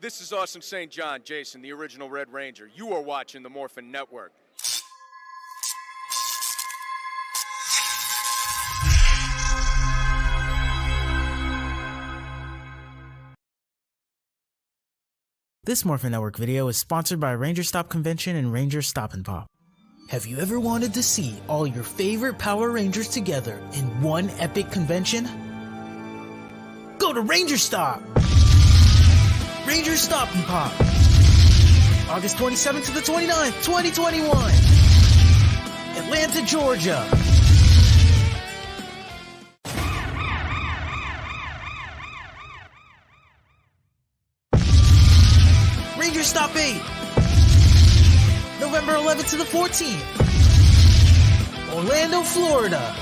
This is Awesome St. John, Jason, the original Red Ranger. You are watching the Morphin Network. This Morphin Network video is sponsored by Ranger Stop Convention and Ranger Stop and Pop. Have you ever wanted to see all your favorite Power Rangers together in one epic convention? Go to Ranger Stop! Ranger Stop and Pop! August 27th to the 29th, 2021! Atlanta, Georgia! Ranger Stop 8! November 11th to the 14th! Orlando, Florida!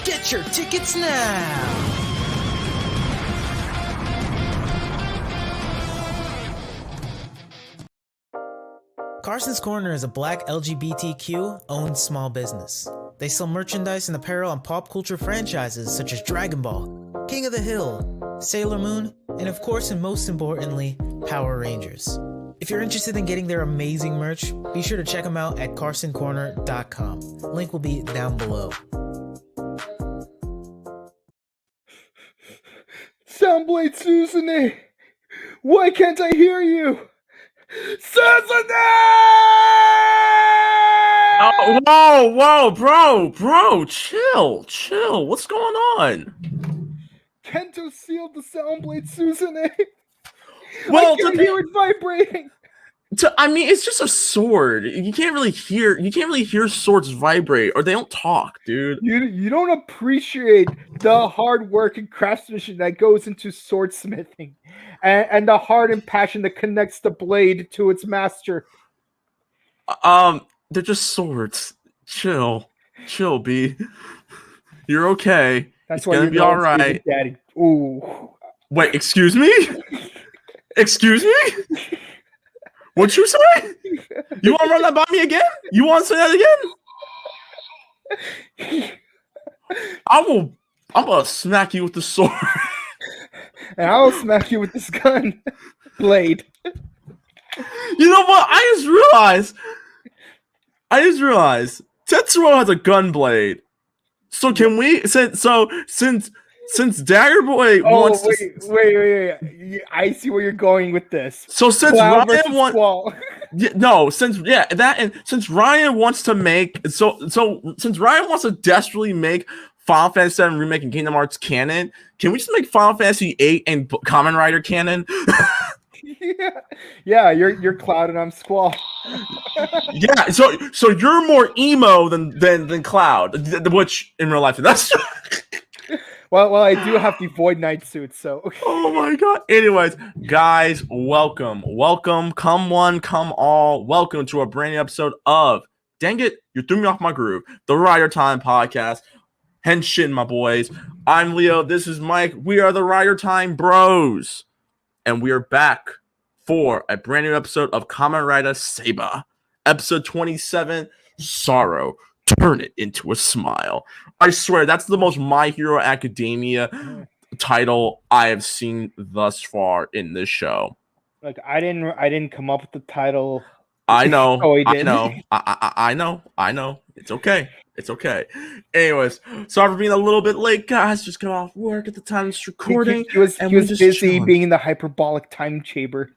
Get your tickets now! Carson's Corner is a black LGBTQ-owned small business. They sell merchandise and apparel on pop culture franchises such as Dragon Ball, King of the Hill, Sailor Moon, and of course and most importantly, Power Rangers. If you're interested in getting their amazing merch, be sure to check them out at carsoncorner.com. Link will be down below. Soundblade Susanne! Why can't I hear you? Susanne! Oh, whoa, bro, chill. What's going on? Kento sealed the Soundblade Susanne. Well, I can hear it vibrating. I mean, it's just a sword. You can't really hear swords vibrate, or they don't talk, dude. You don't appreciate the hard work and craftsmanship that goes into swordsmithing, and the heart and passion that connects the blade to its master. They're just swords. Chill, B. You're okay. That's it's gonna be all right, Daddy. Ooh. Wait, excuse me? Excuse me? What'd you say? You want to run that by me again? You want to say that again? I'm gonna smack you with the sword. And I'll smack you with this gun blade. You know what? I just realized Tetsuo has a gun blade. So can we since Dagger Boy wants wait. I see where you're going with this. So since Cloud Ryan wants since Ryan wants to make since Ryan wants to desperately make Final Fantasy VII Remake and Kingdom Hearts canon, can we just make Final Fantasy VIII and Kamen Rider canon? Yeah, you're Cloud and I'm Squall. Yeah, so you're more emo than Cloud, which in real life that's. Well, I do have the Void Knight suit, so. Oh my god. Anyways, guys, welcome. Come one, come all. Welcome to a brand new episode of Dang It, You Threw Me Off My Groove, the Rider Time podcast. Henshin, my boys. I'm Leo. This is Mike. We are the Rider Time Bros. And we are back for a brand new episode of Kamen Rider Saber. Episode 27, Sorrow. Turn it into a smile. I swear, that's the most My Hero Academia title I have seen thus far in this show. Like, I didn't come up with the title. I know. I know. It's okay. Anyways, sorry for being a little bit late, guys. Just got off work at the time of this recording. He was busy being in the hyperbolic time chamber.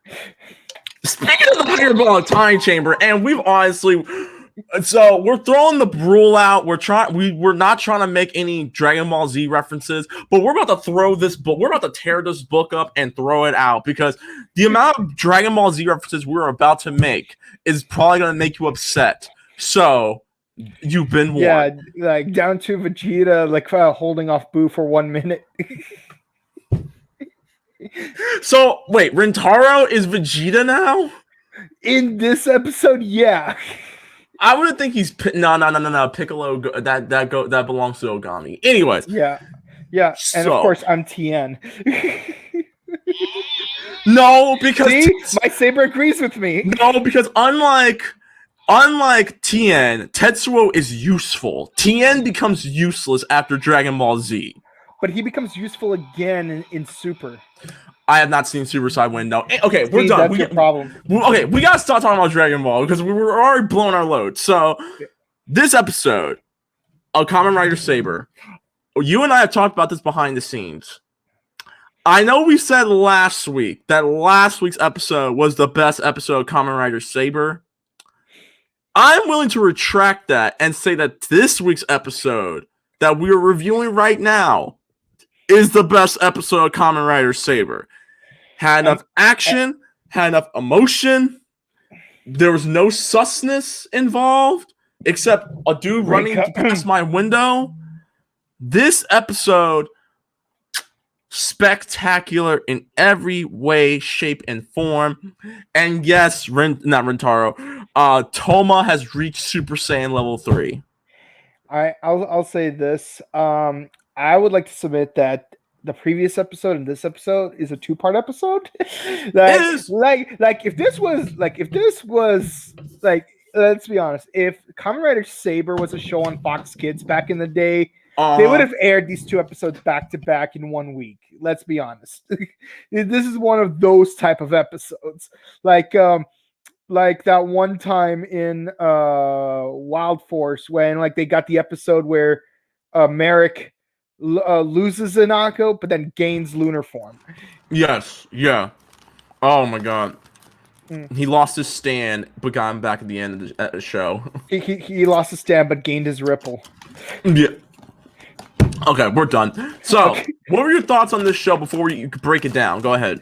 Speaking of the hyperbolic time chamber, and we've honestly. So we're throwing the rule out. We're not trying to make any Dragon Ball Z references, but we're about to throw this book. We're about to tear this book up and throw it out because the amount of Dragon Ball Z references we're about to make is probably going to make you upset. So you've been warned. Yeah, like down to Vegeta, like holding off Boo for 1 minute. So wait, Rintaro is Vegeta now? In this episode, yeah. I wouldn't think he's no. Piccolo that belongs to Ogami. Anyways, yeah, and of course I'm Tien. No, because my Saber agrees with me. No, because unlike Tien, Tetsuo is useful. Tien becomes useless after Dragon Ball Z. But he becomes useful again in Super. I have not seen Super Sidewind. No. Okay, we're See, done. that's your problem. We gotta stop talking about Dragon Ball because we were already blowing our load. So, this episode of Kamen Rider Saber, you and I have talked about this behind the scenes. I know we said last week that last week's episode was the best episode of Kamen Rider Saber. I'm willing to retract that and say that this week's episode that we are reviewing right now is the best episode of Kamen Rider Saber. Had enough action, had enough emotion. There was no susness involved except a dude running past my window. This episode, spectacular in every way, shape, and form. And yes, not Rentaro, Toma has reached Super Saiyan level 3. I'll say this. I would like to submit that the previous episode and this episode is a 2-part episode. like if this was let's be honest, if Kamen Rider Saber was a show on Fox Kids back in the day, they would have aired these 2 episodes back to back in 1 week. Let's be honest. This is one of those type of episodes. Like that one time in Wild Force when like they got the episode where Merrick loses Inako but then gains lunar form. Yes, yeah. Oh my god. He lost his stand but got him back at the end of the show. He lost his stand but gained his ripple. Yeah. Okay, we're done. So, what were your thoughts on this show before you break it down? Go ahead.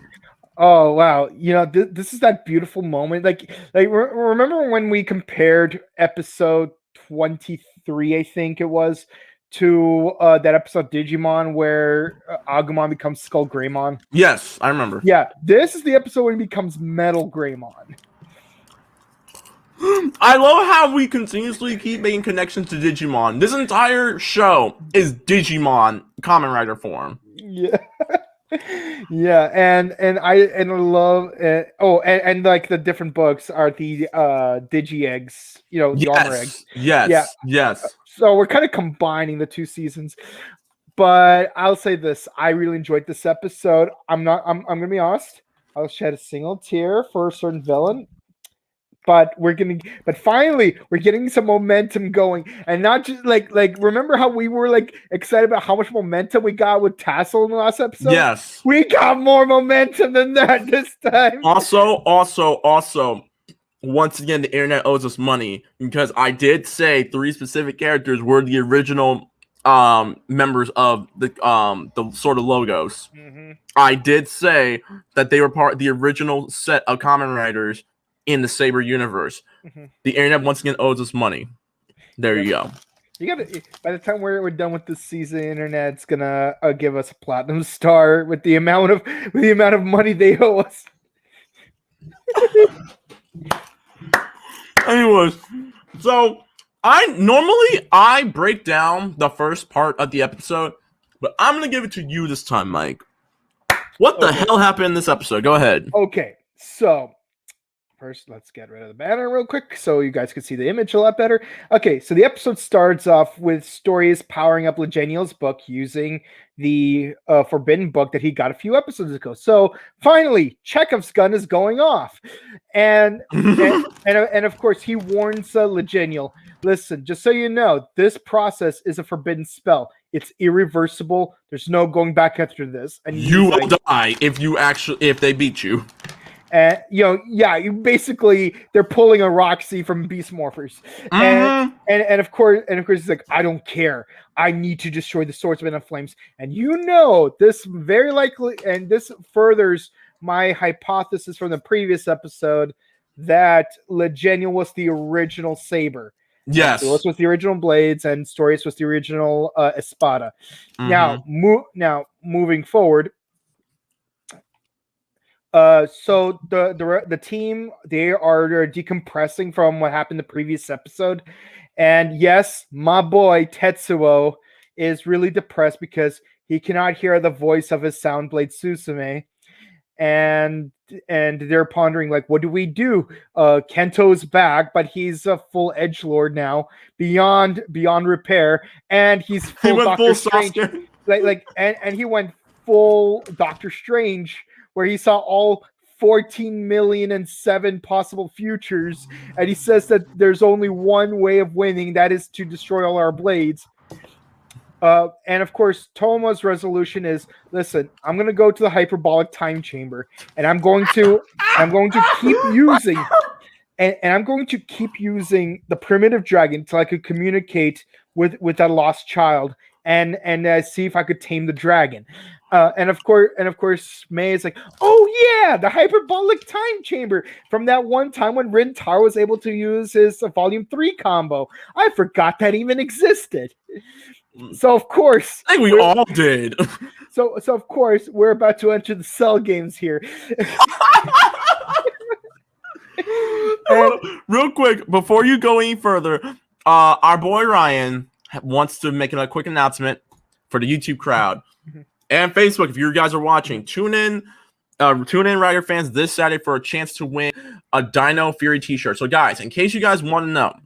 Oh wow! This is that beautiful moment. Like remember when we compared episode 23, I think it was, to that episode Digimon where Agumon becomes Skull Greymon? Yes, I remember. Yeah, this is the episode when he becomes Metal Greymon. I love how we continuously keep making connections to Digimon. This entire show is Digimon Kamen Rider form. Yeah. Yeah, and I love and like the different books are the Digi eggs, the armor eggs. Yes. So we're kind of combining the 2 seasons. But I'll say this, I really enjoyed this episode. I'm gonna be honest, I'll shed a single tear for a certain villain. But finally we're getting some momentum going, and not just like remember how we were like excited about how much momentum we got with Tassel in the last episode? Yes, we got more momentum than that this time. Also, once again, the internet owes us money because I did say 3 specific characters were the original members of the sort of logos. Mm-hmm. I did say that they were part of the original set of Kamen Riders in the Saber universe. Mm-hmm. The internet once again owes us money. There you go. You gotta. By the time we're done with this season, the internet's gonna give us a platinum star with the amount of money they owe us. Anyways, so I break down the first part of the episode, but I'm gonna give it to you this time, Mike. What the hell happened in this episode? Go ahead. Okay, so first, let's get rid of the banner real quick so you guys can see the image a lot better. Okay, so the episode starts off with Stories powering up Legenial's book using the forbidden book that he got a few episodes ago. So finally, Chekhov's gun is going off. And of course, he warns Legenial, listen, just so you know, this process is a forbidden spell. It's irreversible. There's no going back after this. And you will die if they beat you. And basically they're pulling a Roxy from Beast Morphers, and of course he's like, I don't care. I need to destroy the Swordsman of Flames, and this very likely, and this furthers my hypothesis from the previous episode that Legenial was the original Saber. Yes, Stories was the original Blades, and Stories was the original Espada. Mm-hmm. Now moving forward. So the team, they are decompressing from what happened the previous episode, and yes, my boy Tetsuo is really depressed because he cannot hear the voice of his Soundblade Susume, and they're pondering like, what do we do? Kento's back, but he's a full edgelord now, beyond repair, and he's full Doctor Strange. And he went full Doctor Strange where he saw all 14,000,007 possible futures, and he says that there's only one way of winning, that is to destroy all our blades. And of course, Toma's resolution is: listen, I'm going to go to the hyperbolic time chamber, and I'm going to keep using, and I'm going to keep using the primitive dragon until I could communicate with that lost child, and see if I could tame the dragon. And of course, May is like, oh yeah, the hyperbolic time chamber from that one time when Rintar was able to use his Volume 3 combo. I forgot that even existed. So of course, I think we all did. So of course, we're about to enter the Cell games here. Real quick, before you go any further, our boy Ryan wants to make a quick announcement for the YouTube crowd and Facebook. If you guys are watching, tune in, Rider fans, this Saturday for a chance to win a Dino Fury t-shirt. So guys, in case you guys want to know,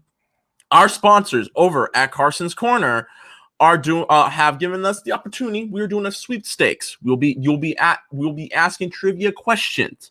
our sponsors over at Carson's Corner have given us the opportunity. We're doing a sweepstakes. We'll be asking trivia questions.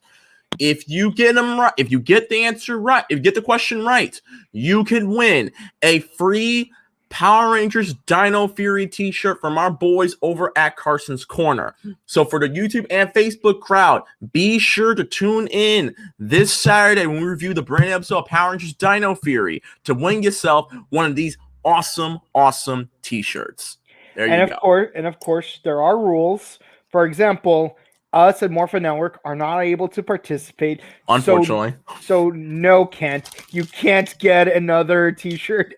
If you get them right, if you get the answer right, if you get the question right, you can win a free Power Rangers Dino Fury t-shirt from our boys over at Carson's Corner. So for the YouTube and Facebook crowd, be sure to tune in this Saturday when we review the brand new episode of Power Rangers Dino Fury to win yourself one of these awesome t-shirts. There you go. And of course, there are rules. For example, us at Morphin Network are not able to participate. Unfortunately. So no, Kent. You can't get another t-shirt.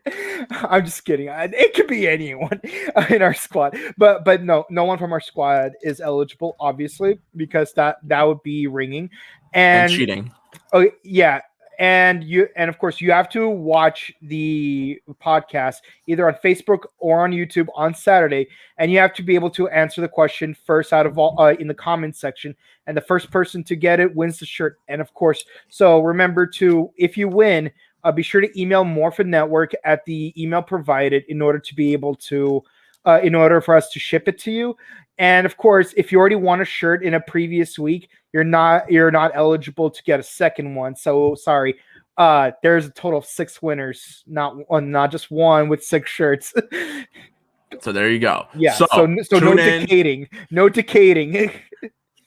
I'm just kidding. It could be anyone in our squad. But no one from our squad is eligible, obviously, because that would be ringing. And cheating. Oh, yeah. And of course, you have to watch the podcast either on Facebook or on YouTube on Saturday, and you have to be able to answer the question first out of all in the comments section, and the first person to get it wins the shirt. And of course, so remember to, if you win, be sure to email Morphin Network at the email provided in order to be able to, in order for us to ship it to you. And of course, if you already won a shirt in a previous week, you're not eligible to get a second one. So sorry. There's a total of 6 winners, not just one with 6 shirts. So there you go. Yeah. So no decading. No decading.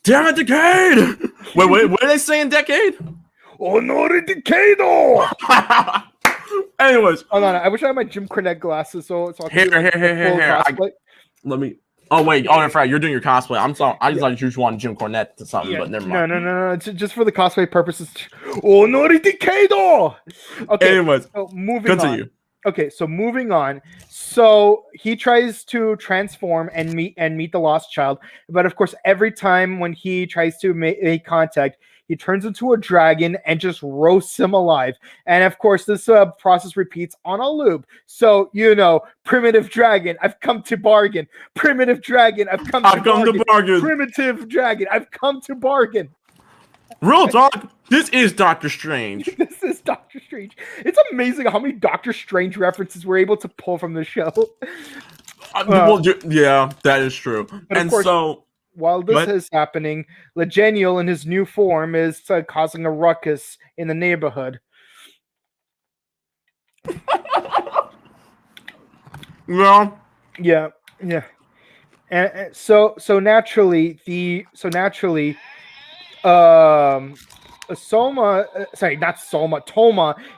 Damn it, decade! Wait, what are they saying, decade? Honore decado! Anyways. Hold on, I wish I had my Jim Cornette glasses so I here. Let me. Oh wait, that's right. You're doing your cosplay. I'm sorry. I just thought you just wanted Jim Cornette to something, but never mind. No. Just for the cosplay purposes. Honore decado! Okay. Anyways, so moving continue. On. Okay, so moving on. So he tries to transform and meet the lost child, but of course, every time when he tries to make contact, he turns into a dragon and just roasts him alive. And of course, this process repeats on a loop. So, primitive dragon, I've come to bargain. Primitive dragon, I've come to bargain. Primitive dragon, I've come to bargain. Real talk, this is Doctor Strange. This is Doctor Strange. It's amazing how many Doctor Strange references we're able to pull from the show. Yeah, that is true. And course, so, while this is happening, Legenial in his new form is causing a ruckus in the neighborhood. Yeah. And so naturally, Toma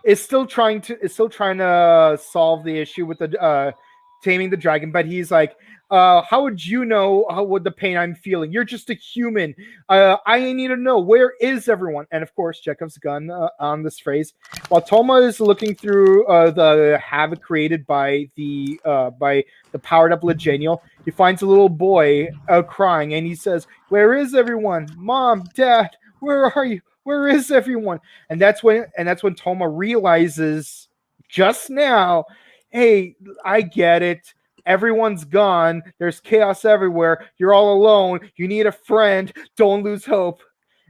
is still trying to solve the issue with the taming the dragon, but he's like, how would you know what the pain I'm feeling? You're just a human. I need to know, where is everyone? And of course, Chekhov's gun on this phrase. While Toma is looking through the havoc created by the powered up Legenial, he finds a little boy crying, and he says, "Where is everyone? Mom, Dad, where are you? Where is everyone?" And that's when Toma realizes just now, hey, I get it. Everyone's gone. There's chaos everywhere. You're all alone. You need a friend. Don't lose hope.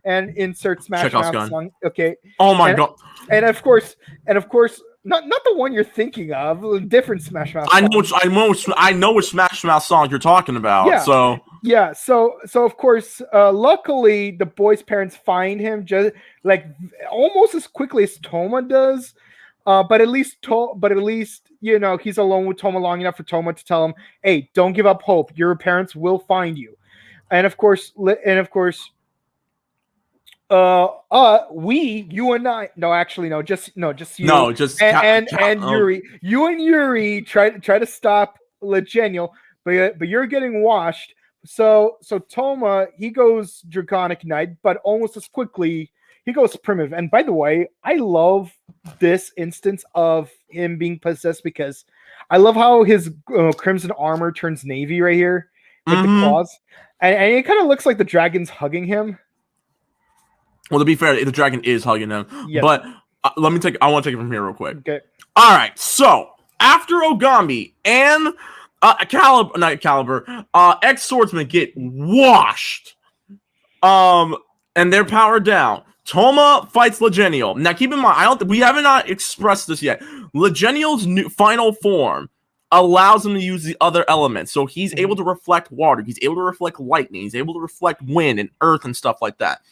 And insert Smash Mouth song. Okay. Oh my god. And of course, Not the one you're thinking of. A different Smash Mouth. I Song. know which Smash Mouth song you're talking about. Yeah. So Yeah, so of course, luckily the boy's parents find him just like almost as quickly as Toma does. But at least you know he's alone with Toma long enough for Toma to tell him, "Hey, don't give up hope. Your parents will find you." And of course, you and I, no, actually, just you, no, just and Yuri, you and Yuri try to stop Legenial, but you're getting washed. So Toma, he goes Draconic Knight, but almost as quickly he goes primitive. And by the way, I love this instance of him being possessed because I love how his crimson armor turns navy right here with the claws, and it kind of looks like the dragon's hugging him. Well, to be fair, the dragon is hugging him. Yes. But I want to take it from here real quick. Okay. All right. So after Ogami and Excalibur, ex-swordsman get washed, and they're powered down. Toma fights Legenial. Now, keep in mind, we haven't not expressed this yet. Legenial's new final form allows him to use the other elements. So he's able to reflect water. He's able to reflect lightning. He's able to reflect wind and earth and stuff like that.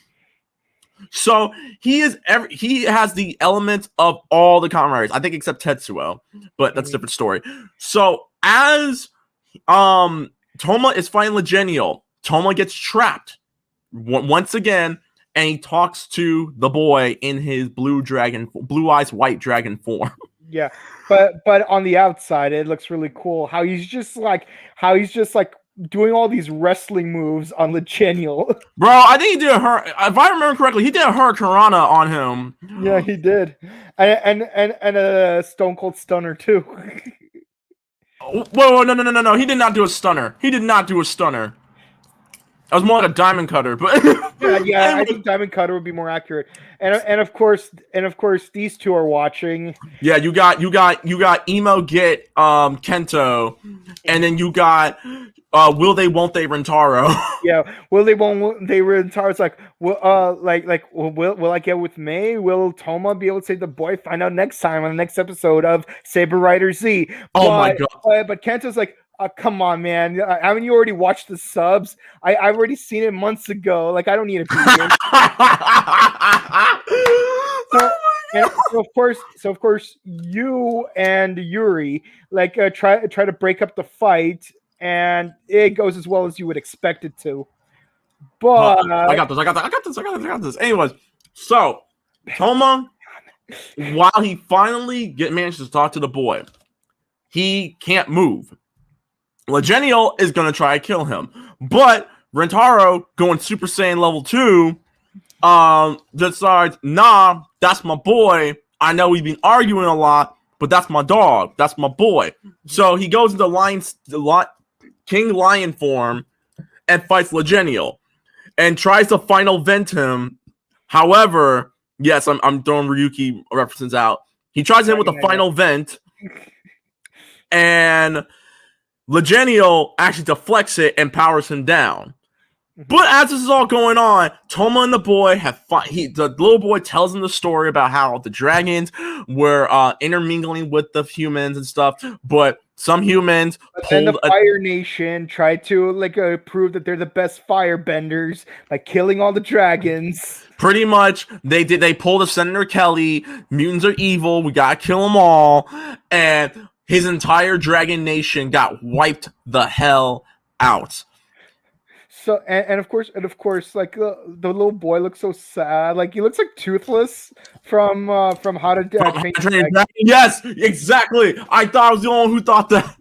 So he has the elements of all the Kamen Riders, I think, except Tetsuo, but that's a different story. So as Toma is fighting Legenial, Toma gets trapped once again, and he talks to the boy in his blue eyes white dragon form. Yeah, but on the outside, it looks really cool. How he's just like doing all these wrestling moves on Legenial. Bro, I think he did if I remember correctly, he did a Hurricanrana on him. Yeah, he did. And a Stone Cold Stunner too. Whoa, no. He did not do a stunner. That was more like a diamond cutter, but yeah, I think diamond cutter would be more accurate. And of course, these two are watching. Yeah, you got Emo get Kento, and then you got will they won't they Rentaro. Yeah, will they won't they Rentaro's like will I get with May? Will Toma be able to save the boy? Find out next time on the next episode of Saber Rider Z. My god! But Kento's like, come on, man. Haven't you already watched the subs? I've already seen it months ago. Like, I don't need to be here. So of course, you and Yuri try to break up the fight, and it goes as well as you would expect it to. But I got this. Anyways, so Toma, while he finally manages to talk to the boy, he can't move. Legenial is going to try to kill him. But Rentaro, going Super Saiyan level 2, decides, nah, that's my boy. I know we've been arguing a lot, but that's my dog. That's my boy. So he goes into King Lion form and fights Legenial and tries to final vent him. However, yes, I'm throwing Ryuki references out. He tries to hit with a final vent, and Legenial actually deflects it and powers him down. But as this is all going on, Toma and the boy the little boy tells him the story about how the dragons were intermingling with the humans and stuff, but some humans then the Fire Nation tried to prove that they're the best firebenders by killing all the dragons. Pretty much, they pulled a Senator Kelly. Mutants are evil. We gotta kill them all, and his entire dragon nation got wiped the hell out. So and of course, like the little boy looks so sad. Like he looks like Toothless from How to Train Your Dragon. Yes, exactly. I thought I was the only one who thought that.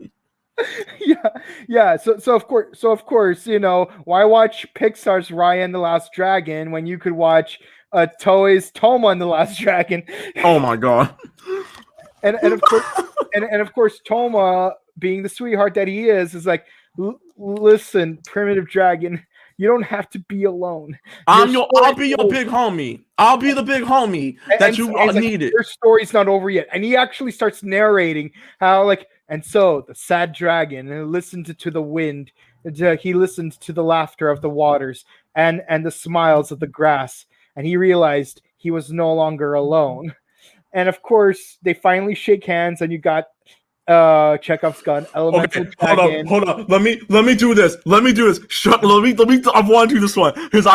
Yeah. So of course, why watch Pixar's Raya and the Last Dragon when you could watch Toei's Toma and the Last Dragon? Oh my god. And of course, Toma, being the sweetheart that he is like, listen, primitive dragon, you don't have to be alone. I'll be your big homie. I'll be the big homie that you needed. Your story's not over yet. And he actually starts narrating how and so the sad dragon listened to the wind. He listened to the laughter of the waters and the smiles of the grass. And he realized he was no longer alone. And of course, they finally shake hands, and you got Chekhov's gun, Elemental Dragon. Hold on. Let me do this. Let me do this. I want to do this one because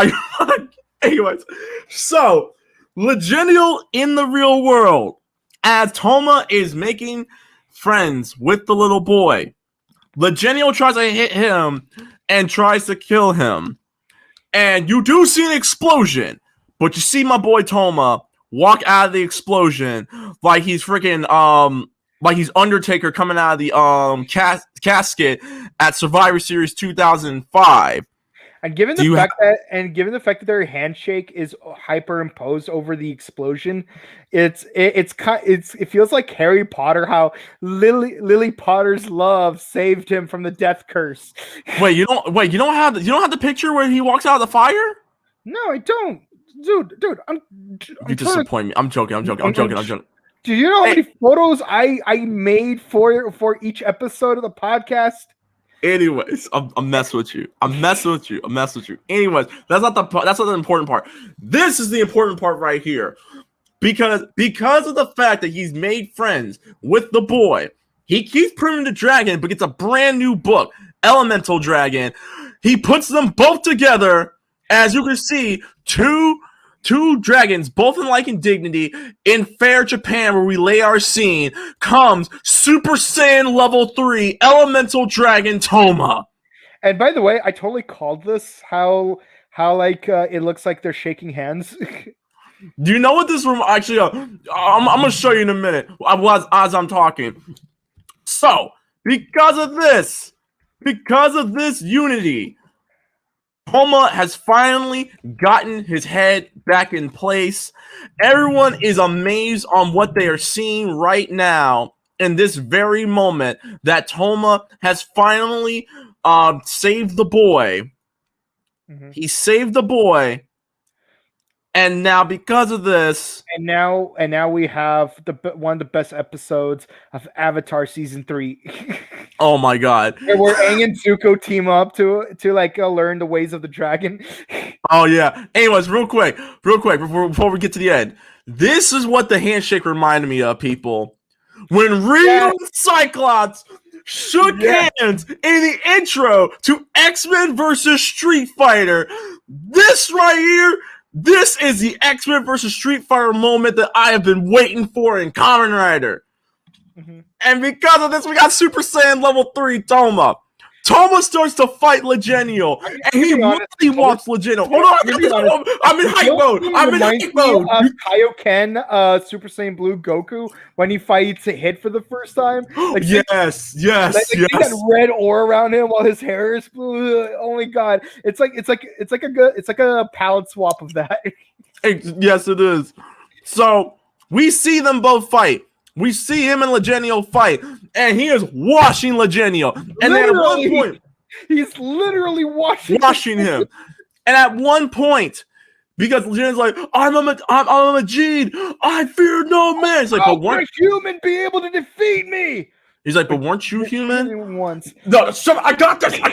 anyways. So, Legenial in the real world, as Toma is making friends with the little boy, Legenial tries to hit him and tries to kill him. And you do see an explosion, but you see my boy Toma walk out of the explosion like he's freaking like he's Undertaker coming out of the casket at Survivor Series 2005. And given the fact that their handshake is hyperimposed over the explosion, it feels like Harry Potter, how Lily Potter's love saved him from the death curse. You don't have the picture where he walks out of the fire? No, I don't. Dude, you disappoint me. I'm joking. Do you know how many photos I made for each episode of the podcast? Anyways, I'm messing with you. Anyways, that's not the important part. This is the important part right here. Because of the fact that he's made friends with the boy, he keeps proving the dragon, but gets a brand new book, Elemental Dragon. He puts them both together. As you can see, two dragons, both in like dignity, in fair Japan, where we lay our scene, comes Super Saiyan level 3 Elemental Dragon Toma. And by the way, I totally called this how like it looks like they're shaking hands. Do you know what this room actually? I'm gonna show you in a minute as I'm talking. So because of this unity, Toma has finally gotten his head back in place. Everyone is amazed on what they are seeing right now in this very moment that Toma has finally saved the boy. Mm-hmm. He saved the boy. And now because of this, and now we have one of the best episodes of Avatar season 3. Oh my god! Where Aang and Zuko team up to like learn the ways of the dragon. Oh yeah. Anyways, real quick, before we get to the end, this is what the handshake reminded me of, people. When Ryu and Cyclops shook hands in the intro to X-Men versus Street Fighter. This right here. This is the X-Men versus Street Fighter moment that I have been waiting for in Kamen Rider. Mm-hmm. And because of this, we got Super Saiyan level 3 Toma. Toma starts to fight Legenial, and he really walks Legenial. Hold on, I'm in hype mode. Kaioken, Super Saiyan Blue Goku, when he fights Hit for the first time. Like, yes. He got red aura around him while his hair is blue. Oh my god, it's like a palette swap of that. Yes, it is. So we see them both fight. We see him and Legenial fight, and he is washing Legenial. And then at one point, he's literally washing him. And at one point, because Legenial's like, I'm a Majid, I fear no man. He's like, but weren't a human be able to defeat me? He's like, but weren't you human? Once. No, I got this. I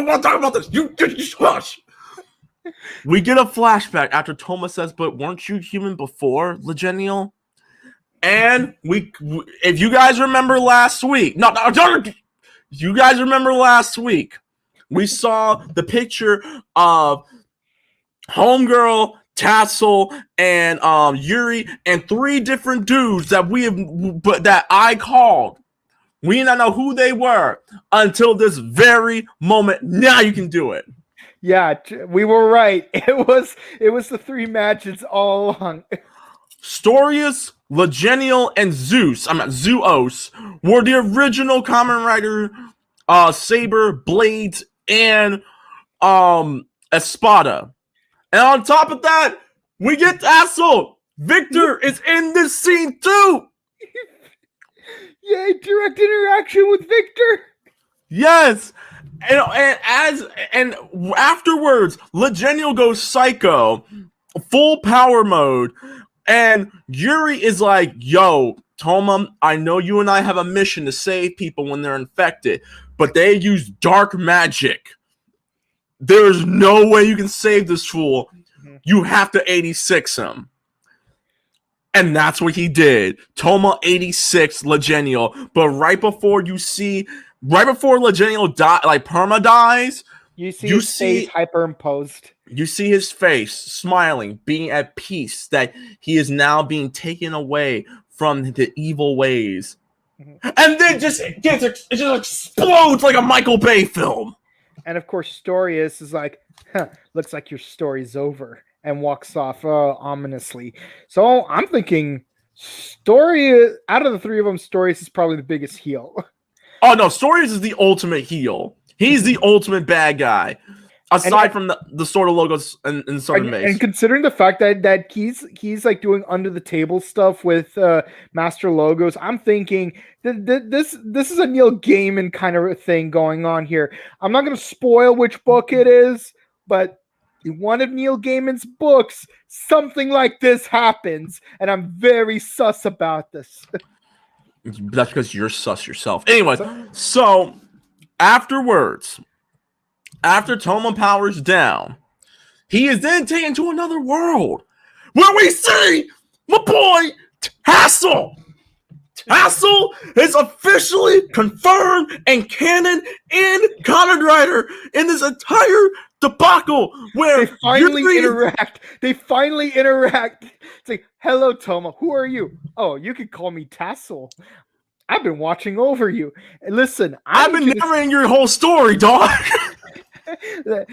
want to talk about this. You hush. We get a flashback after Toma says, but weren't you human before, Legenial? And if you guys remember last week, you guys remember last week, we saw the picture of Homegirl, Tassel, and Yuri, and 3 different dudes that I called. We did not know who they were until this very moment. Now you can do it. Yeah, we were right. It was the 3 matches all along. Storius, Legenial, and Zeus were the original Kamen Rider, Saber, Blades, and Espada. And on top of that, we get Tassel. Victor is in this scene too. Yay, direct interaction with Victor. Yes. And afterwards, Legenial goes psycho, full power mode. And Yuri is like, yo, Toma, I know you and I have a mission to save people when they're infected, but they use dark magic. There's no way you can save this fool. You have to 86 him. And that's what he did. Toma 86 Legenial. But right before Legenial Perma dies, You see his face hyperimposed. You see his face smiling, being at peace that he is now being taken away from the evil ways. And then it just explodes like a Michael Bay film. And of course, Storius is like, looks like your story's over, and walks off ominously. So I'm thinking, out of the three of them, Storius is probably the biggest heel. Oh no, Storius is the ultimate heel. He's the ultimate bad guy. Aside from the sort of logos and Southern Base. And considering the fact that he's like doing under the table stuff with Master Logos, I'm thinking this is a Neil Gaiman kind of a thing going on here. I'm not going to spoil which book it is, but in one of Neil Gaiman's books, something like this happens, and I'm very sus about this. That's because you're sus yourself. Anyway, so afterwards, after Toma powers down, he is then taken to another world where we see my boy Tassel. Tassel is officially confirmed and canon in Kamen Rider in this entire debacle where they finally interact. It's like, hello, Toma. Who are you? Oh, you can call me Tassel. I've been watching over you. And listen, I've been narrating your whole story, dog.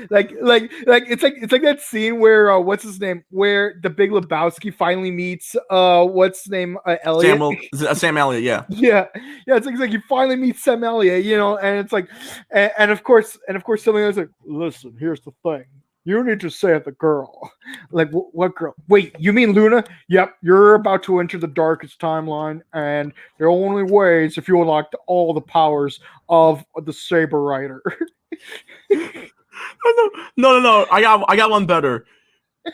like it's like that scene where what's his name, where the Big Lebowski finally meets what's his name, Elliot. Sam Elliott, yeah. It's like he finally meets Sam Elliott, and it's like, and of course something else like, listen, here's the thing. You need to save the girl. Like, what girl? Wait, you mean Luna? Yep, you're about to enter the darkest timeline, and the only way is if you unlock all the powers of the Saber Rider. No. I got one better.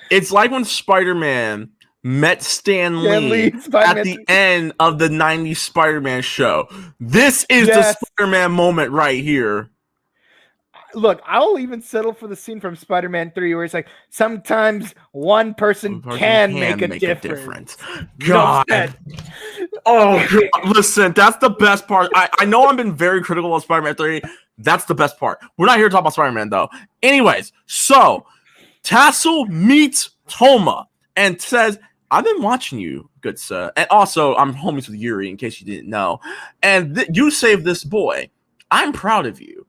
It's like when Spider-Man met Stan Lee at the end of the 90s Spider-Man show. This is the Spider-Man moment right here. Look, I'll even settle for the scene from Spider-Man 3 where it's like, sometimes one person can make a difference. God. Oh, listen, that's the best part. I know I've been very critical of Spider-Man 3. That's the best part. We're not here to talk about Spider-Man, though. Anyways, so Tassel meets Toma and says, I've been watching you, good sir. And also, I'm homies with Yuri, in case you didn't know. And you saved this boy. I'm proud of you.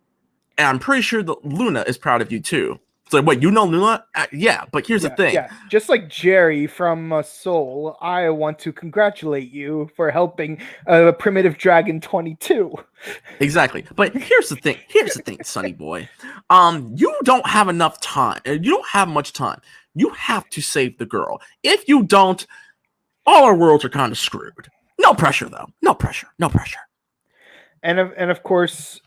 And I'm pretty sure that Luna is proud of you, too. It's like, wait, you know Luna? Yeah, but here's the thing. Yeah, just like Jerry from Soul, I want to congratulate you for helping Primitive Dragon 22. Exactly. But here's the thing. Sonny boy. You don't have enough time. You don't have much time. You have to save the girl. If you don't, all our worlds are kind of screwed. No pressure, though. No pressure. And of course,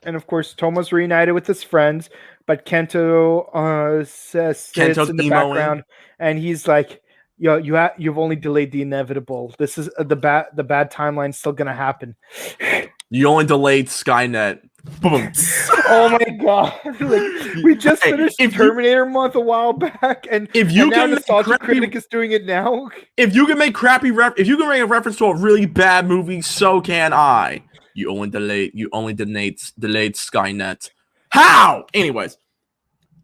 Toma's reunited with his friends, but Kento sits in the background, and he's like, "Yo, you've only delayed the inevitable. This is the bad timeline's still gonna happen. You only delayed Skynet." Boom. Oh my god! Like, we just finished Terminator month a while back, and Nostalgia Critic is doing it now. If you can make a reference to a really bad movie, so can I. You only delayed Skynet. How? Anyways,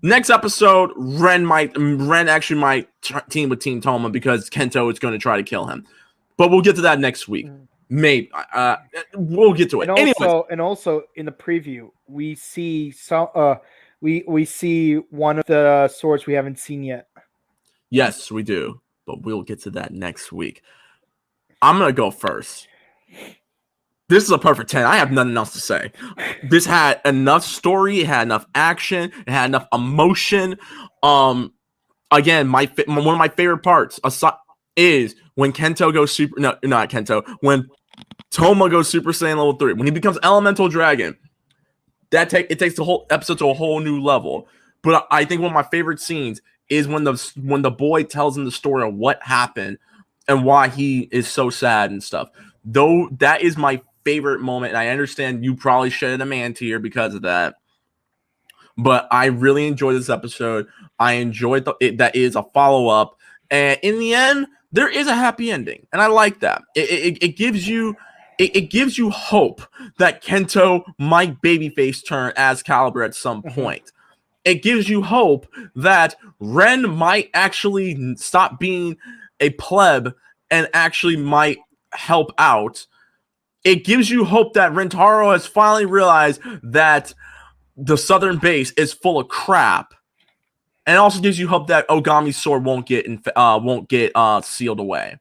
next episode, Ren actually might team with Team Toma because Kento is going to try to kill him. But we'll get to that next week. Maybe we'll get to it. And also in the preview, we see we see one of the swords we haven't seen yet. Yes, we do. But we'll get to that next week. I'm gonna go first. This is a perfect 10. I have nothing else to say. This had enough story. It had enough action. It had enough emotion. Again, one of my favorite parts is when Kento goes super. No, not Kento. When Toma goes Super Saiyan level 3. When he becomes Elemental Dragon. It takes the whole episode to a whole new level. But I think one of my favorite scenes is when the boy tells him the story of what happened and why he is so sad and stuff. Though that is my favorite moment, and I understand you probably shed a man tear because of that, but I really enjoyed this episode. I enjoyed that is a follow-up, and in the end, there is a happy ending, and I like that. It gives you hope that Kento might babyface turn as Caliber at some point. It gives you hope that Ren might actually stop being a pleb and actually might help out. It gives you hope that Rentaro has finally realized that the southern base is full of crap. And it also gives you hope that Ogami's sword won't get sealed away.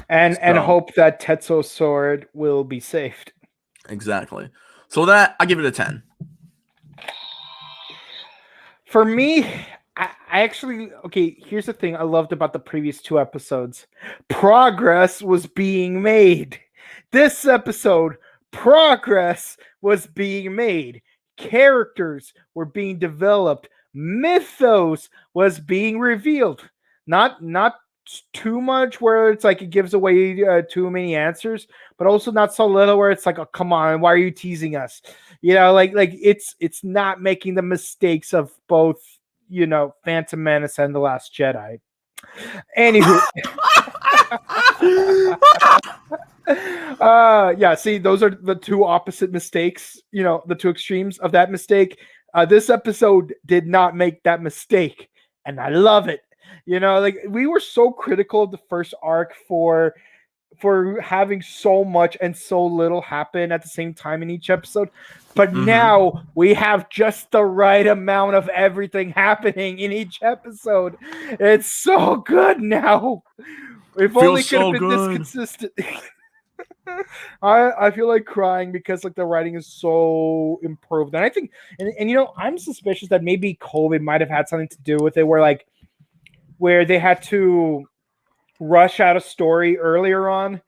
And hope that Tetsuo's sword will be saved. Exactly. So that I give it a 10. For me, I actually, okay, here's the thing I loved about the previous 2 episodes. Progress was being made. This episode, progress was being made. Characters were being developed. Mythos was being revealed. Not too much where it's like it gives away too many answers, but also not so little where it's like, oh, come on, why are you teasing us? You know, like it's not making the mistakes of both, you know, Phantom Menace and The Last Jedi. Anywho, yeah, see, those are the 2 opposite mistakes, you know, the 2 extremes of that mistake. This episode did not make that mistake, and I love it. You know, like we were so critical of the first arc for having so much and so little happen at the same time in each episode. But now we have just the right amount of everything happening in each episode. It's so good now. If only could have been this consistent. I feel like crying because like the writing is so improved. And I think and you know, I'm suspicious that maybe COVID might have had something to do with it where they had to rush out a story earlier on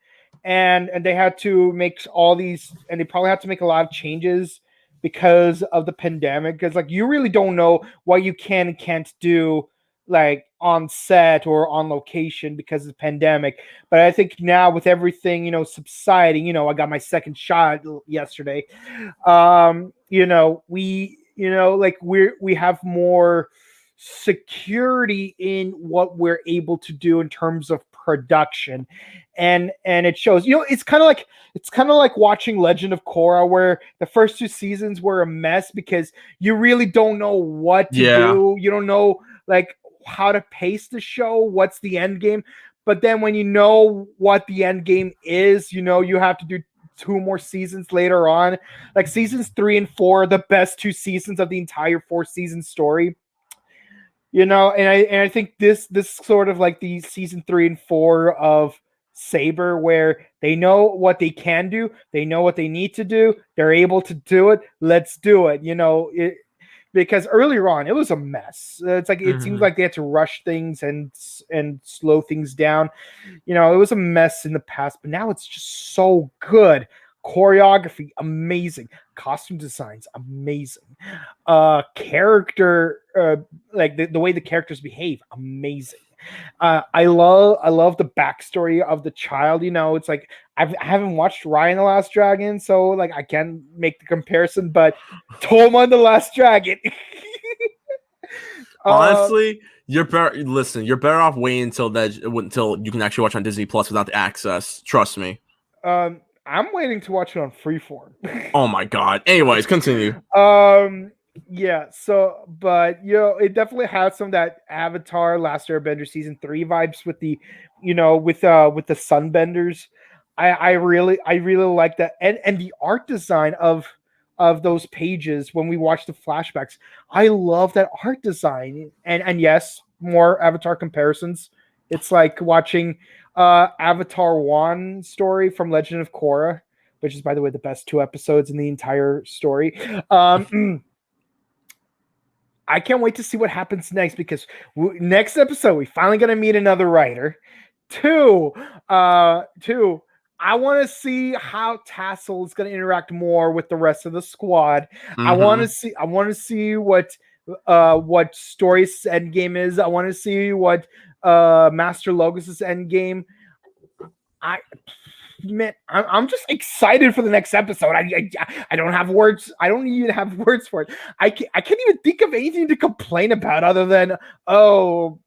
and they had to make all these, and they probably had to make a lot of changes because of the pandemic, because like you really don't know what you can and can't do like on set or on location because of the pandemic. But I think now with everything, you know, subsiding, you know, I got my second shot yesterday. You know, we have more security in what we're able to do in terms of production, and it shows. You know, it's kind of like watching Legend of Korra, where the first 2 seasons were a mess because you really don't know what to do. You don't know like how to pace the show, what's the end game. But then when you know what the end game is, you know, you have to do 2 more seasons later on. Like seasons 3 and 4 are the best 2 seasons of the entire 4-season story. You know, and I think this sort of like the season 3 and 4 of Saber, where they know what they can do, they know what they need to do, they're able to do it. Let's do it. You know, because earlier on it was a mess. It's like it seems like they had to rush things and slow things down. You know, it was a mess in the past, but now it's just so good. Choreography amazing, costume designs amazing, character like the way the characters behave amazing. I love the backstory of the child. You know, it's like I haven't watched Ryan the Last Dragon, so like I can't make the comparison, but Toma the Last Dragon. Honestly, you're better. Listen, you're better off waiting until you can actually watch on Disney Plus without the access. Trust me. I'm waiting to watch it on Freeform. Oh my god. Anyways, continue. Yeah, so but you know, it definitely had some of that Avatar Last Airbender season 3 vibes with the, you know, with the sunbenders. I really like that, and the art design of those pages when we watch the flashbacks. I love that art design. And yes, more Avatar comparisons. It's like watching Avatar 1 story from Legend of Korra, which is, by the way, the best 2 episodes in the entire story. I can't wait to see what happens next, because next episode we finally gonna meet another writer. Two, I want to see how Tassel is gonna interact more with the rest of the squad. I want to see what Story's end game is. I want to see what Master Logos's end game. I'm just excited for the next episode. I don't have words. I don't even have words for it. I can't even think of anything to complain about other than, oh,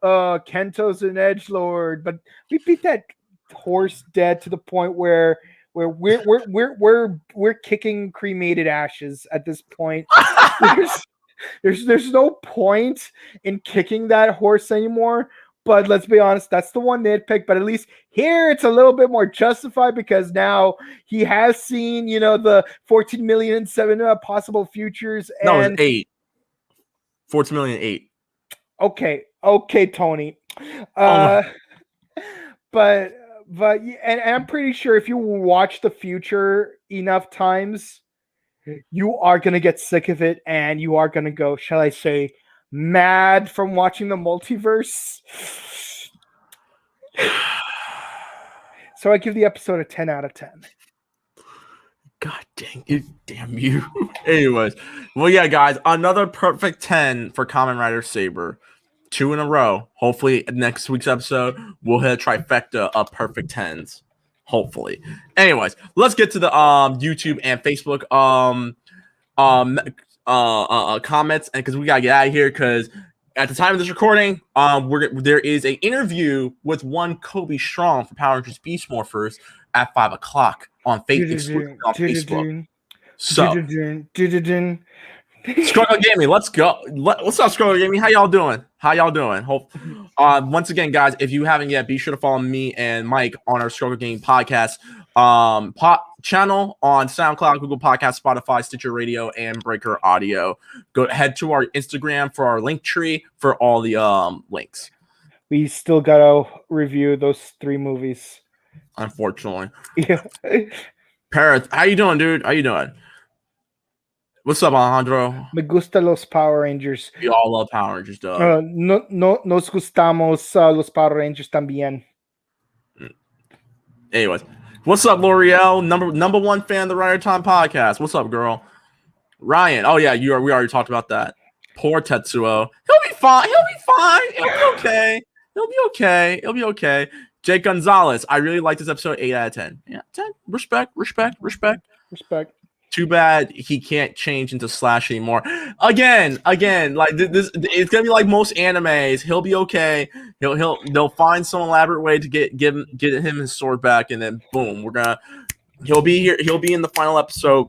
Kento's an edgelord, but we beat that horse dead to the point where we're kicking cremated ashes at this point. There's no point in kicking that horse anymore. But let's be honest, that's the one nitpick. But at least here it's a little bit more justified because now he has seen, the 14 million and 7 possible futures. And no, it's 8. 14 million 8. Okay, Tony. But and I'm pretty sure if you watch the future enough times, you are gonna get sick of it, and you are gonna go, shall I say, mad from watching the multiverse. So I give the episode a 10 out of 10. God dang it, damn you. Anyways, well, yeah, guys, another perfect 10 for Kamen Rider Saber. 2 in a row. Hopefully, next week's episode, we'll hit a trifecta of perfect 10s. Hopefully. Anyways, let's get to the YouTube and Facebook comments, and because we gotta get out of here, because at the time of this recording, there is an interview with one Kobe Strong for Power Rangers Beast Morphers at 5:00 on Facebook. So, Struggle Gaming, let's go. What's up, Struggle Gaming? How y'all doing? Hope. Once again, guys, if you haven't yet, be sure to follow me and Mike on our Struggle Gaming podcast channel on SoundCloud, Google Podcasts, Spotify, Stitcher Radio, and Breaker Audio. Go head to our Instagram for our link tree for all the links. We still gotta review those 3 movies. Unfortunately. Yeah. Parrot, how you doing, dude? How you doing? What's up, Alejandro? Me gusta los Power Rangers. We all love Power Rangers, dog. Nos gustamos los Power Rangers también. Anyways, what's up, L'Oreal? Number 1 fan of the Rider Time podcast. What's up, girl? Ryan. Oh yeah, we already talked about that. Poor Tetsuo. He'll be fine. It'll be okay. Jake Gonzalez. I really like this episode. 8 out of 10. Yeah, 10. Respect. Too bad he can't change into Slash anymore. Again, like this, it's gonna be like most animes. He'll be okay. They'll find some elaborate way to get him his sword back, and then boom, he'll be here. He'll be in the final episode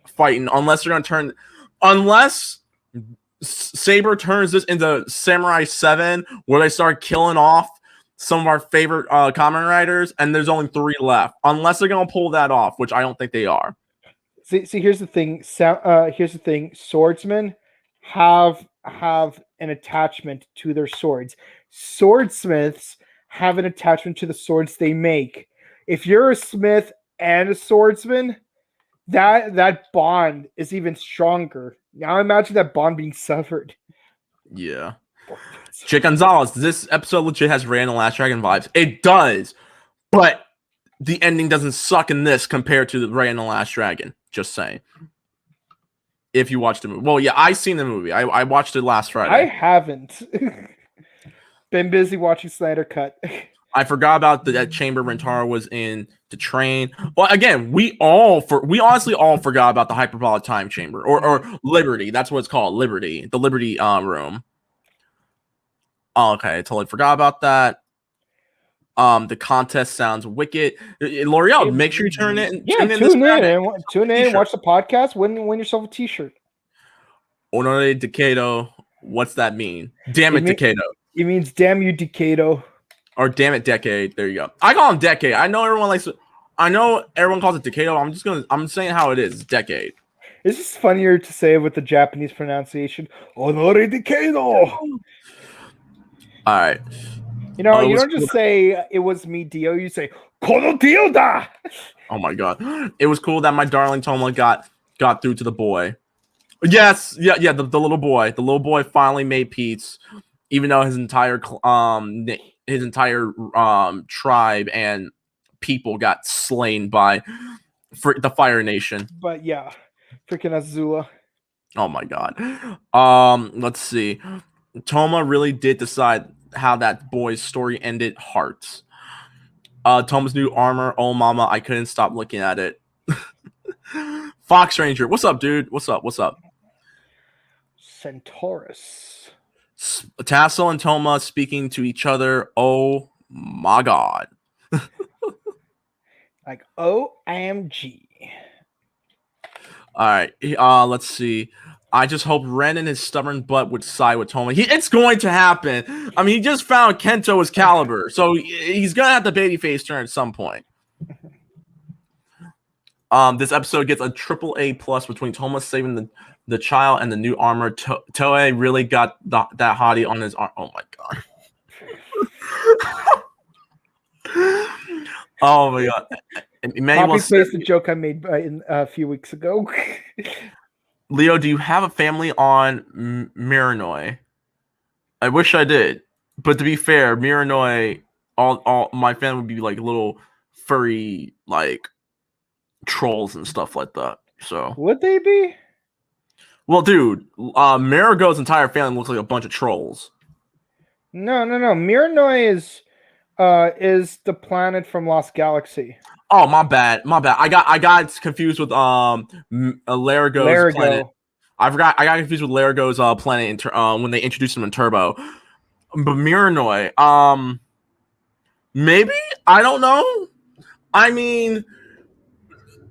fighting, unless Saber turns this into Samurai 7, where they start killing off some of our favorite Kamen Riders, and there's only 3 left. Unless they're gonna pull that off, which I don't think they are. See, here's the thing. Swordsmen have an attachment to their swords. Swordsmiths have an attachment to the swords they make. If you're a smith and a swordsman, that bond is even stronger. Now imagine that bond being severed. Yeah. Chick Gonzalez, this episode legit has Ray and the Last Dragon vibes. It does, but the ending doesn't suck in this compared to the Ray and the Last Dragon. Just saying. If you watched the movie. Well, yeah, I seen the movie. I watched it last Friday. I haven't. Been busy watching Snyder Cut. I forgot about that Chamber Rentaro was in the train. Well, again, we honestly all forgot about the Hyperbolic Time Chamber or Liberty. That's what it's called, Liberty. The Liberty room. Oh, okay, I totally forgot about that. The contest sounds wicked. L'Oreal, make sure you tune in. Tune in, watch the podcast, win yourself a t-shirt. Honore Decado. What's that mean? Damn it, Decado. It means damn you, Decado. Or damn it, Decade. There you go. I call him Decade. I know everyone calls it Decado. I'm saying how it is. Decade. It's just funnier to say with the Japanese pronunciation. Honore Decado. All right. You don't just say it was me, Dio. You say Kono Dio da. Oh my god, it was cool that my darling Toma got through to the boy. Yes, yeah. The little boy. The little boy finally made peace, even though his entire tribe and people got slain by the Fire Nation. But yeah, freaking Azula. Oh my god. Let's see. Toma really did decide how that boy's story ended. Hearts. Toma's new armor. Oh mama, I couldn't stop looking at it. Fox Ranger, what's up, dude? What's up? Centaurus. Tassel and Toma speaking to each other. Oh my god. Like OMG. All right. Let's see. I just hope Ren and his stubborn butt would side with Toma. It's going to happen. I mean, he just found Kento's caliber, so he's gonna have the babyface turn at some point. This episode gets a AAA plus between Toma saving the child and the new armor. Toei really got that hottie on his arm. Oh my god. Oh my god. Poppy plays the joke I made a few weeks ago. Leo, do you have a family on Miranoi? I wish I did, but to be fair, Miranoi, all my family would be like little furry like trolls and stuff like that. So would they be? Well, dude, Marigo's entire family looks like a bunch of trolls. No. Miranoi is the planet from Lost Galaxy. Oh, my bad. I got confused with Larago's planet. I got confused with Larago's planet when they introduced him in Turbo. But Miranoi, maybe? I don't know. I mean,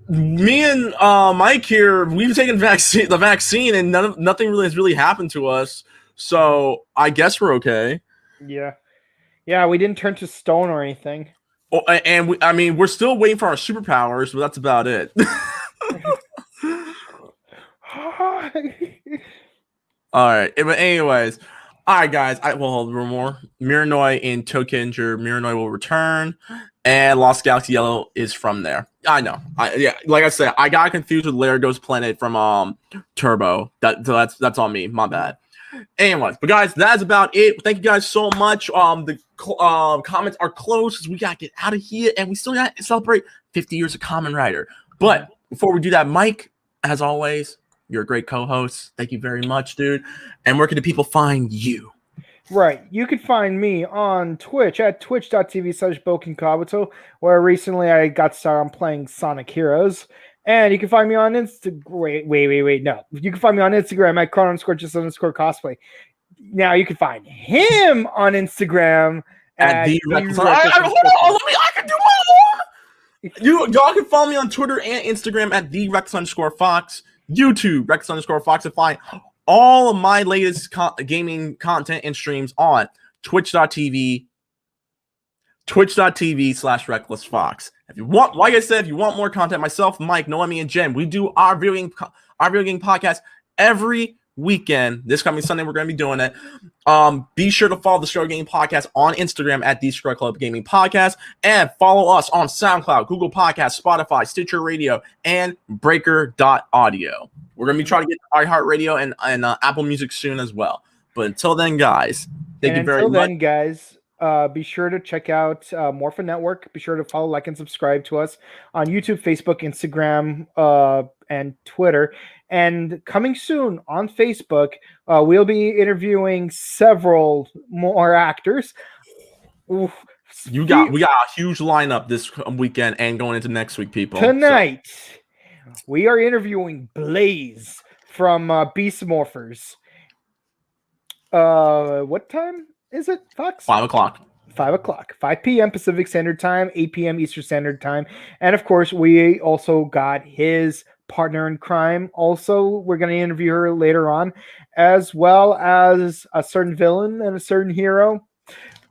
me and Mike here, we've taken the vaccine, and nothing really has really happened to us. So I guess we're okay. Yeah, we didn't turn to stone or anything. Oh, and we're still waiting for our superpowers, but that's about it. All right, but anyways, all right, guys. Hold more. Miranoi in Tokinger. Miranoi will return, and Lost Galaxy Yellow is from there. I know. Like I said, I got confused with Larago's planet from Turbo. That's on me. My bad. Anyways, but guys, that's about it. Thank you guys so much. The comments are closed because we gotta get out of here, and we still gotta celebrate 50 years of Kamen Rider. But before we do that, Mike, as always, you're a great co-host. Thank you very much, dude. And where can the people find you? Right. You can find me on Twitch at twitch.tv/BokenKabuto, where recently I got started on playing Sonic Heroes. And you can find me on Instagram. Wait. No. You can find me on Instagram at _just_cosplay. Now you can find him on Instagram at the hold on. I can do my own. Y'all can follow me on Twitter and Instagram at @TheRex_Fox. YouTube, Rex_Fox, and find all of my latest gaming content and streams on twitch.tv/RecklessFox. If you want, like I said, if you want more content, myself, Mike, Noemi, and Jen, we do our video game podcast every weekend. This coming Sunday, we're going to be doing it. Be sure to follow the Scrub Gaming Podcast on Instagram at the Scrub Club Gaming Podcast, and follow us on SoundCloud, Google Podcasts, Spotify, Stitcher Radio, and Breaker.audio. We're going to be trying to get iHeartRadio and Apple Music soon as well. But until then, guys, thank you very much. Until then, guys, be sure to check out Morphin Network. Be sure to follow, like, and subscribe to us on YouTube, Facebook, Instagram, and Twitter. And coming soon on Facebook, we'll be interviewing several more actors. Oof. We got a huge lineup this weekend and going into next week, people. Tonight, we are interviewing Blaze from Beast Morphers. What time is it, Fox? 5 o'clock. 5 o'clock. 5 p.m. Pacific Standard Time, 8 p.m. Eastern Standard Time. And, of course, we also got his partner in crime. Also, we're going to interview her later on, as well as a certain villain and a certain hero.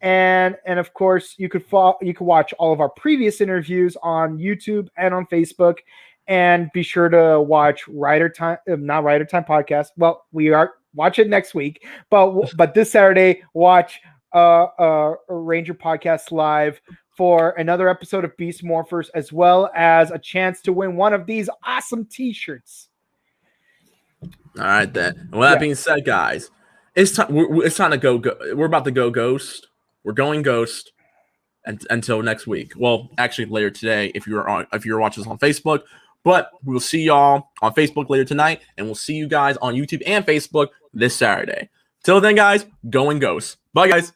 And of course, you could watch all of our previous interviews on YouTube and on Facebook. And be sure to watch Rider Time podcast. Well, we are watch it next week, but this Saturday, watch Ranger Podcast Live for another episode of Beast Morphers, as well as a chance to win one of these awesome T-shirts. All right, then. Well, that being said, guys, it's time. It's time to go. We're about to go ghost. We're going ghost until next week. Well, actually, later today, if you're watching this on Facebook. But we'll see y'all on Facebook later tonight, and we'll see you guys on YouTube and Facebook this Saturday. Till then, guys, going ghost. Bye, guys.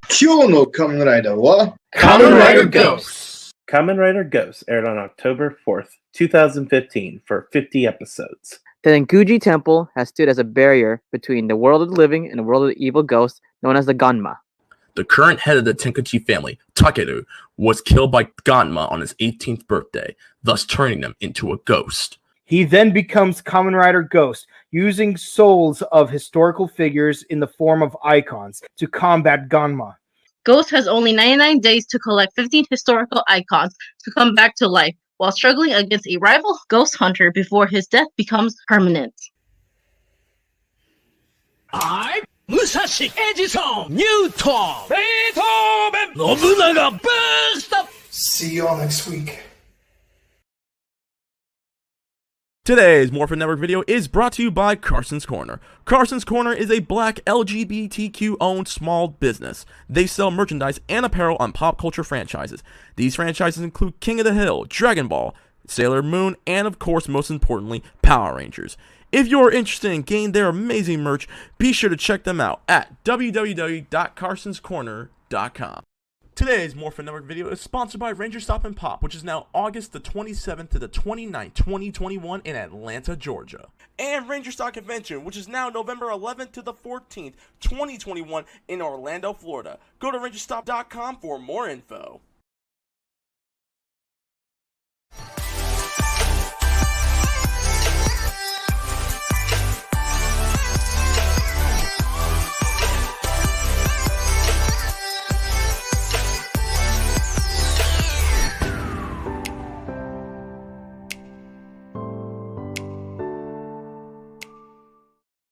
今日の仮面ライダーは Kamen Rider Ghosts. Kamen Rider Ghosts aired on October 4th, 2015 for 50 episodes. The Denkuji Temple has stood as a barrier between the world of the living and the world of the evil ghosts, known as the Ganma. The current head of the Tenkachi family, Takeru, was killed by Ganma on his 18th birthday, thus turning him into a ghost. He then becomes Kamen Rider Ghost, using souls of historical figures in the form of icons to combat Ganma. Ghost has only 99 days to collect 15 historical icons to come back to life, while struggling against a rival ghost hunter before his death becomes permanent. Musashi, Edison, Newton, Beethoven, Nobunaga, burst up! See y'all next week. Today's Morphin Network video is brought to you by Carson's Corner. Carson's Corner is a black LGBTQ-owned small business. They sell merchandise and apparel on pop culture franchises. These franchises include King of the Hill, Dragon Ball, Sailor Moon, and of course, most importantly, Power Rangers. If you're interested in getting their amazing merch, be sure to check them out at www.carsonscorner.com. Today's Morphin Network video is sponsored by Ranger Stop and Pop, which is now August the 27th to the 29th, 2021 in Atlanta, Georgia. And Ranger Stop Convention, which is now November 11th to the 14th, 2021 in Orlando, Florida. Go to rangerstop.com for more info.